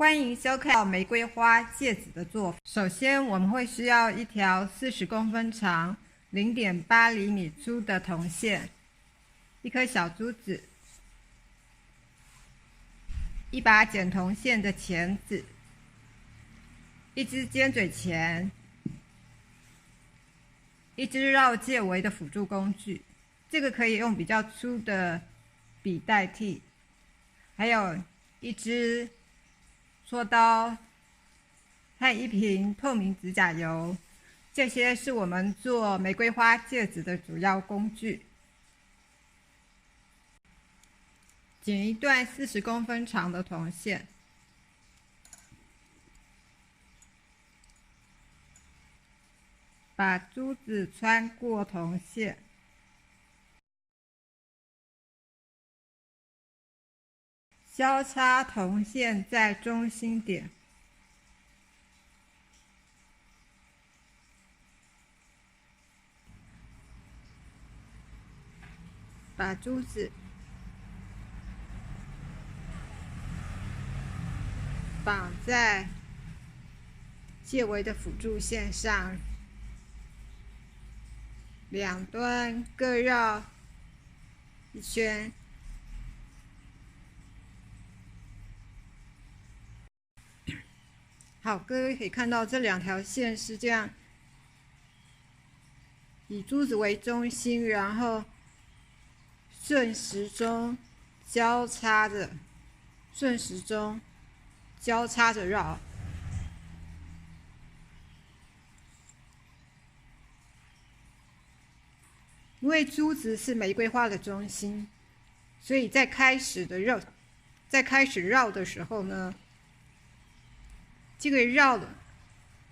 欢迎收看玫瑰花芥子的做法。首先，我们会需要一条40公分长、0.8厘米粗的铜线，一颗小珠子，一把剪铜线的钳子，一支尖嘴钳，一支绕戒围的辅助工具，这个可以用比较粗的笔代替，还有一支戳刀和一瓶透明指甲油，这些是我们做玫瑰花芥子的主要工具。剪一段40公分长的铜线，把珠子穿过铜线，交叉铜线在中心点，把珠子绑在戒围的辅助线上，两端各绕一圈。好，各位可以看到这两条线是这样，以珠子为中心，然后顺时钟交叉着绕。因为珠子是玫瑰花的中心，所以在开始绕的时候呢，这个绕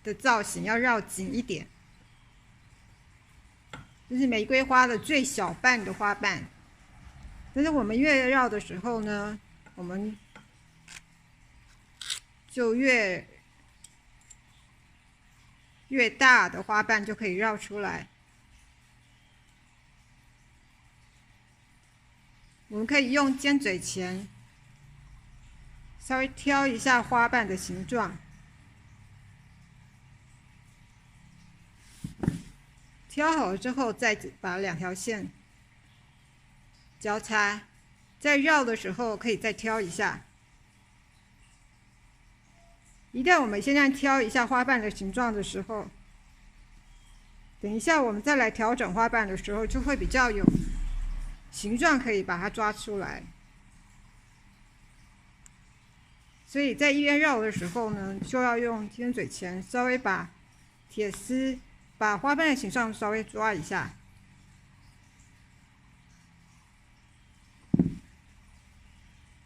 的造型要绕紧一点，这是玫瑰花的最小瓣的花瓣。但是我们越绕的时候呢，我们就越大的花瓣就可以绕出来。我们可以用尖嘴钳稍微挑一下花瓣的形状，挑好了之后，再把两条线交叉，在绕的时候可以再挑一下。一旦我们现在挑一下花瓣的形状的时候，等一下我们再来调整花瓣的时候，就会比较有形状可以把它抓出来。所以在一边绕的时候呢，就要用尖嘴钳稍微把铁丝把花瓣的形状稍微抓一下。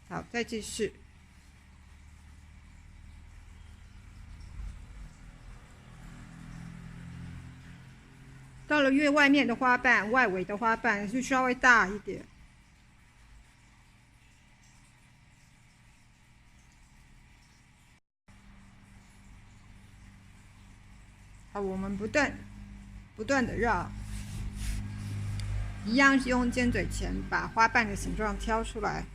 好，再继续。到了越外面的花瓣，外围的花瓣是稍微大一点。好，我们不断的绕，一样是用尖嘴钳把花瓣的形状挑出来。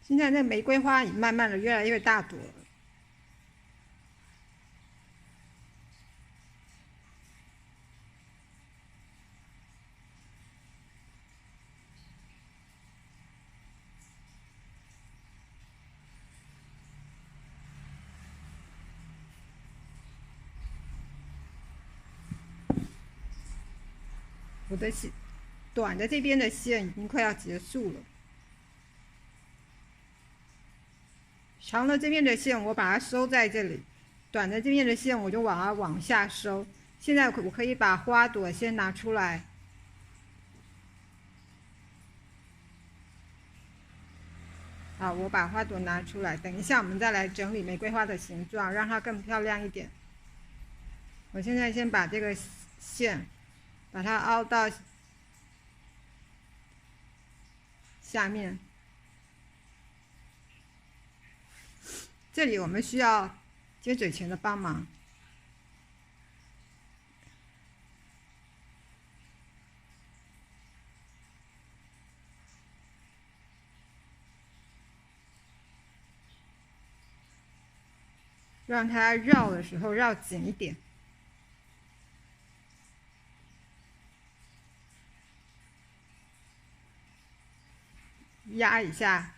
现在那玫瑰花已慢慢的越来越大朵了。我的短的这边的线已经快要结束了。长的这边的线我把它收在这里，短的这边的线我就把它往下收。现在我可以把花朵先拿出来，好，我把花朵拿出来，等一下我们再来整理玫瑰花的形状，让它更漂亮一点。我现在先把这个线把它凹到下面。这里我们需要接嘴钳的帮忙。让它绕的时候绕紧一点，压一下，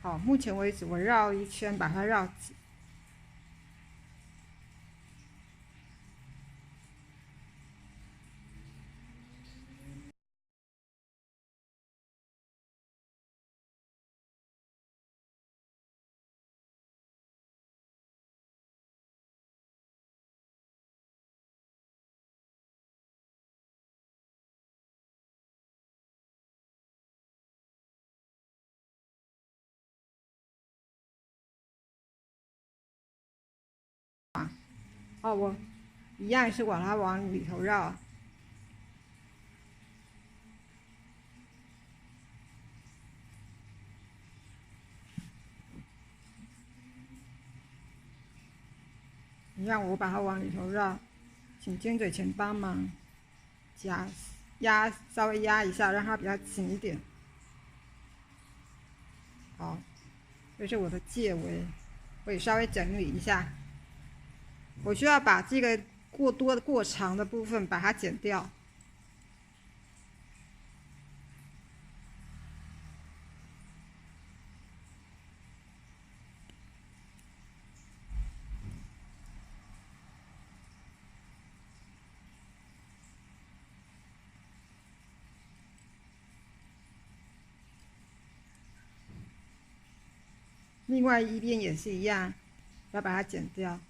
好，目前为止我绕一圈，把它绕紧。我一样是把它往里头绕。一样我把它往里头绕，请尖嘴钳帮忙稍微压一下，让它比较紧一点。好，这是我的戒围，我也稍微整理一下。我需要把这个过长的部分把它剪掉。另外一边也是一样，要把它剪掉。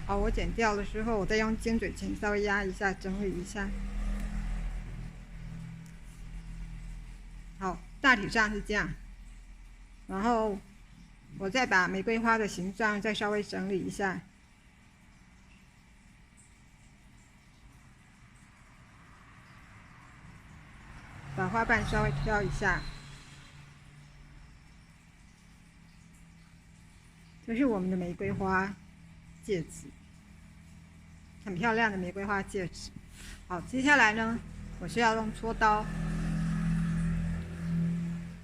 好，我剪掉的时候，我再用尖嘴钳稍微压一下，整理一下。好，大体上是这样。然后我再把玫瑰花的形状再稍微整理一下。把花瓣稍微挑一下。这是我们的玫瑰花戒指，很漂亮的玫瑰花戒指。好，接下来呢，我是要用锉刀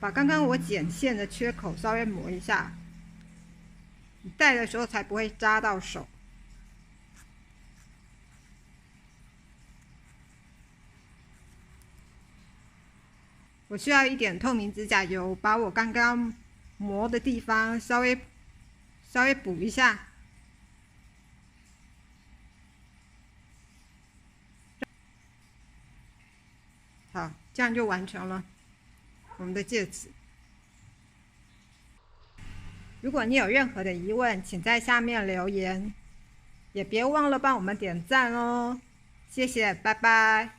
把刚刚我剪线的缺口稍微磨一下，你戴的时候才不会扎到手。我需要一点透明指甲油，把我刚刚磨的地方稍微补一下。好，这样就完成了我们的戒指。如果你有任何的疑问，请在下面留言，也别忘了帮我们点赞哦，谢谢，拜拜。